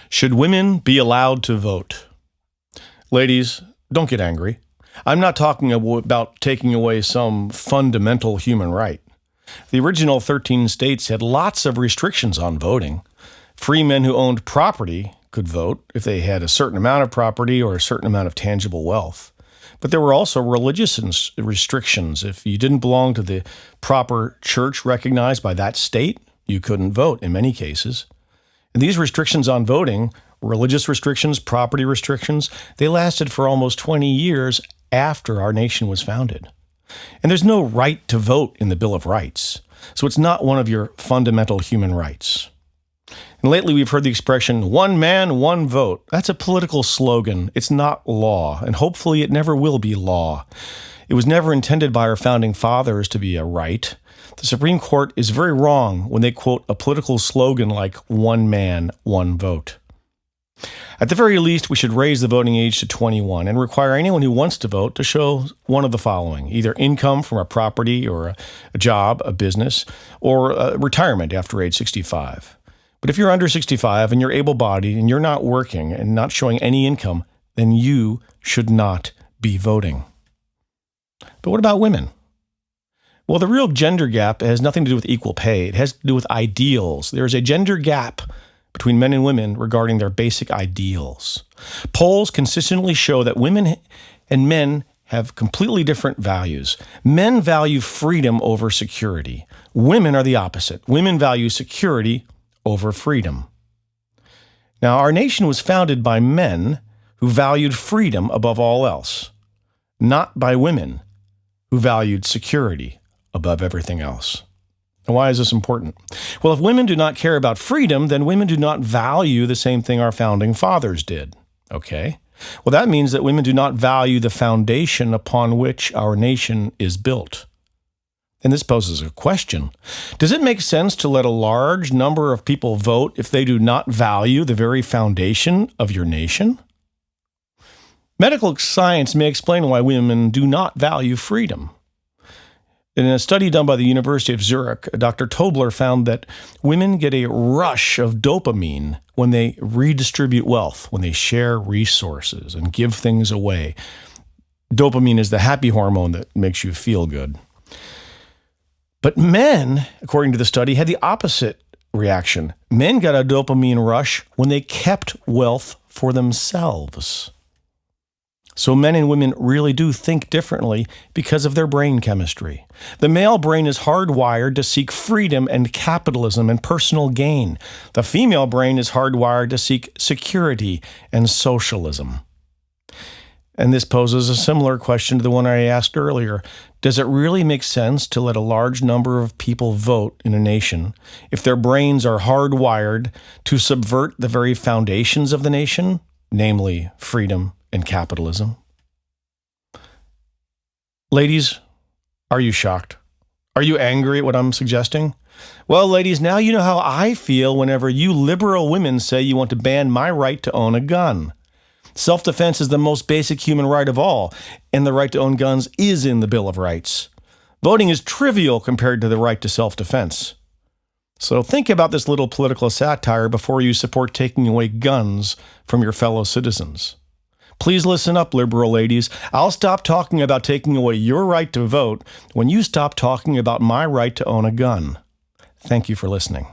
Should women be allowed to vote? Ladies, don't get angry. I'm not talking about taking away some fundamental human right. The original 13 states had lots of restrictions on voting. Free men who owned property could vote if they had a certain amount of property or a certain amount of tangible wealth. But there were also religious restrictions. If you didn't belong to the proper church recognized by that state, you couldn't vote in many cases. And these restrictions on voting, religious restrictions, property restrictions, they lasted for almost 20 years after our nation was founded. And there's no right to vote in the Bill of Rights, so it's not one of your fundamental human rights. And lately we've heard the expression, one man, one vote. That's a political slogan. It's not law, and hopefully it never will be law. It was never intended by our founding fathers to be a right. The Supreme Court is very wrong when they quote a political slogan like one man, one vote. At the very least, we should raise the voting age to 21 and require anyone who wants to vote to show one of the following: either income from a property or a job, a business, or retirement after age 65. But if you're under 65 and you're able-bodied and you're not working and not showing any income, then you should not be voting. But what about women? Well, the real gender gap has nothing to do with equal pay. It has to do with ideals. There is a gender gap between men and women regarding their basic ideals. Polls consistently show that women and men have completely different values. Men value freedom over security. Women are the opposite. Women value security over freedom. Now, our nation was founded by men who valued freedom above all else, not by women who valued security above everything else. And why is this important? Well, if women do not care about freedom, then women do not value the same thing our founding fathers did. Okay? Well, that means that women do not value the foundation upon which our nation is built. And this poses a question. Does it make sense to let a large number of people vote if they do not value the very foundation of your nation? Medical science may explain why women do not value freedom. In a study done by the University of Zurich, Dr. Tobler found that women get a rush of dopamine when they redistribute wealth, when they share resources and give things away. Dopamine is the happy hormone that makes you feel good. But men, according to the study, had the opposite reaction. Men got a dopamine rush when they kept wealth for themselves. So men and women really do think differently because of their brain chemistry. The male brain is hardwired to seek freedom and capitalism and personal gain. The female brain is hardwired to seek security and socialism. And this poses a similar question to the one I asked earlier. Does it really make sense to let a large number of people vote in a nation if their brains are hardwired to subvert the very foundations of the nation, namely freedom and capitalism? Ladies, are you shocked? Are you angry at what I'm suggesting? Well, ladies, now you know how I feel whenever you liberal women say you want to ban my right to own a gun. Self-defense is the most basic human right of all, and the right to own guns is in the Bill of Rights. Voting is trivial compared to the right to self-defense. So think about this little political satire before you support taking away guns from your fellow citizens. Please listen up, liberal ladies. I'll stop talking about taking away your right to vote when you stop talking about my right to own a gun. Thank you for listening.